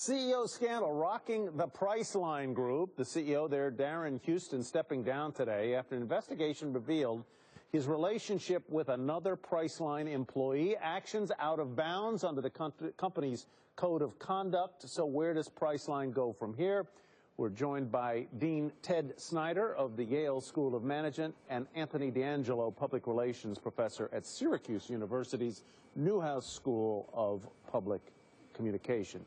CEO scandal rocking the Priceline Group. The CEO there, Darren Houston, stepping down today after an investigation revealed his relationship with another Priceline employee, actions out of bounds under the company's code of conduct. So where does Priceline go from here? We're joined by Dean Ted Snyder of the Yale School of Management and Anthony D'Angelo, Public Relations Professor at Syracuse University's Newhouse School of Public Communication.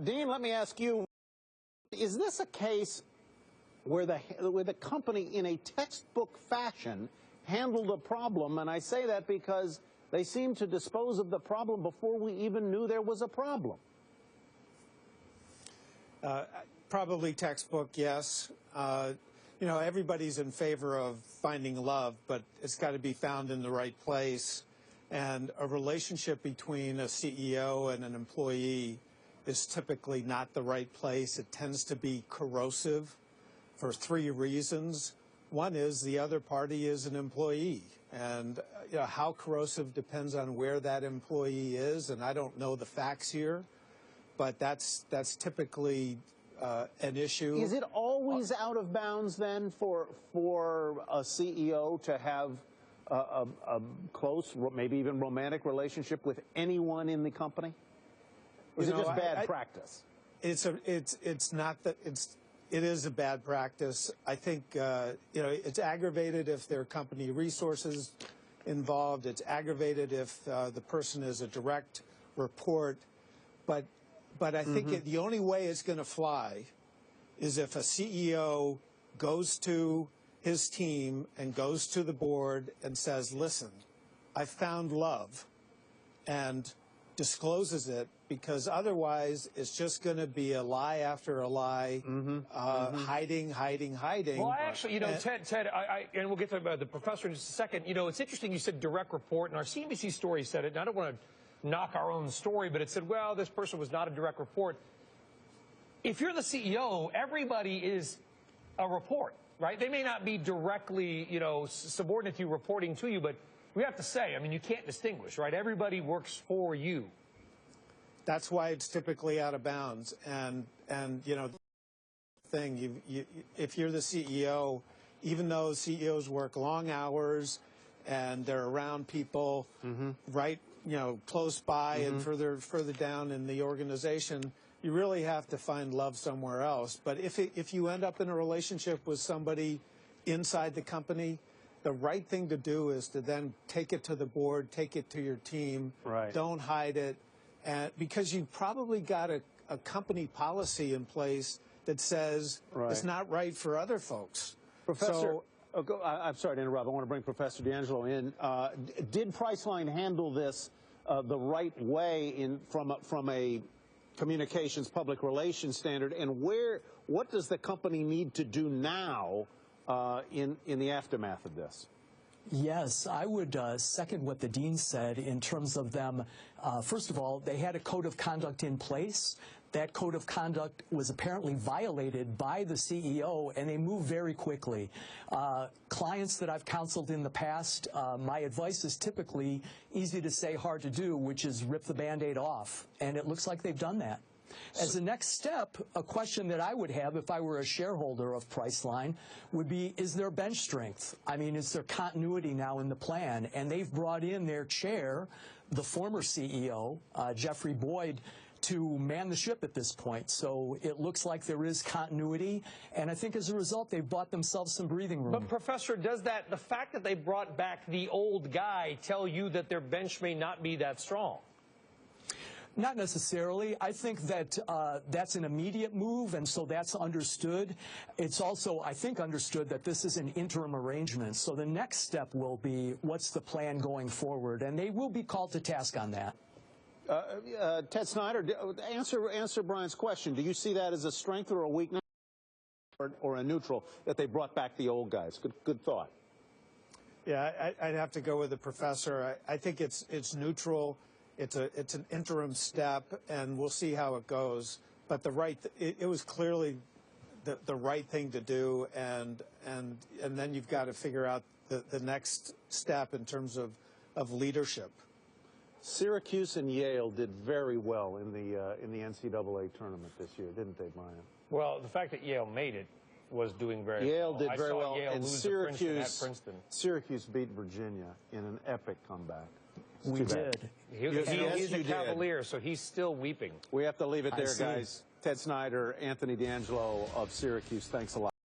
Dean, let me ask you, is this a case where the company in a textbook fashion handled a problem? And I say that because they seem to dispose of the problem before we even knew there was a problem. Probably textbook, yes. You know, everybody's in favor of finding love, but it's got to be found in the right place. And a relationship between a CEO and an employee is typically not the right place. It tends to be corrosive for three reasons. One is the other party is an employee, and you know, how corrosive depends on where that employee is, and I don't know the facts here, but that's typically an issue. Is it always out of bounds then for a CEO to have a close, maybe even romantic relationship with anyone in the company? Or is it just bad practice? It's not that it is a bad practice. I think you know, it's aggravated if there are company resources involved. It's aggravated if the person is a direct report. But I think the only way it's going to fly is if a CEO goes to his team and goes to the board and says, "Listen, I found love," and discloses it, because otherwise it's just going to be a lie after a lie, hiding. Well, actually, you know, Ted, and we'll get to the professor in just a second. You know, it's interesting you said direct report, and our CNBC story said it, and I don't want to knock our own story, but it said, well, this person was not a direct report. If you're the CEO, everybody is a report, right? They may not be directly, you know, subordinate to you, reporting to you, but we have to say, I mean, you can't distinguish, right? Everybody works for you. That's why it's typically out of bounds. And you know, if you're the CEO, even though CEOs work long hours and they're around people right, you know, close by and further down in the organization, you really have to find love somewhere else. But if you end up in a relationship with somebody inside the company, the right thing to do is to then take it to the board, take it to your team. Right. Don't hide it. And because you've probably got a company policy in place that says it's not right for other folks. Professor, I'm sorry to interrupt. I want to bring Professor D'Angelo in. Did Priceline handle this the right way from a communications public relations standard? And what does the company need to do now in the aftermath of this? Yes, I would second what the dean said in terms of them. First of all, they had a code of conduct in place. That code of conduct was apparently violated by the CEO, and they moved very quickly. Clients that I've counseled in the past, my advice is typically easy to say, hard to do, which is rip the Band-Aid off. And it looks like they've done that. As a next step, a question that I would have if I were a shareholder of Priceline would be, is there bench strength? I mean, is there continuity now in the plan? And they've brought in their chair, the former CEO, Jeffrey Boyd, to man the ship at this point. So it looks like there is continuity, and I think as a result they've bought themselves some breathing room. But Professor, does the fact that they brought back the old guy tell you that their bench may not be that strong? Not necessarily. I think that that's an immediate move, and so that's understood. It's also, I think, understood that this is an interim arrangement. So the next step will be, what's the plan going forward? And they will be called to task on that. Ted Snyder, answer Brian's question. Do you see that as a strength or a weakness or a neutral, that they brought back the old guys? Good thought. Yeah, I'd have to go with the professor. I think it's neutral. It's an interim step, and we'll see how it goes. But it was clearly the right thing to do, and then you've got to figure out the next step in terms of leadership. Syracuse and Yale did very well in the NCAA tournament this year, didn't they, Brian? Well, the fact that Yale made it was doing very Yale well. did very well, Yale and lose to Princeton at Princeton. Syracuse beat Virginia in an epic comeback. We did. He's a Cavalier, so he's still weeping. We have to leave it there, guys. Ted Snyder, Anthony D'Angelo of Syracuse, thanks a lot.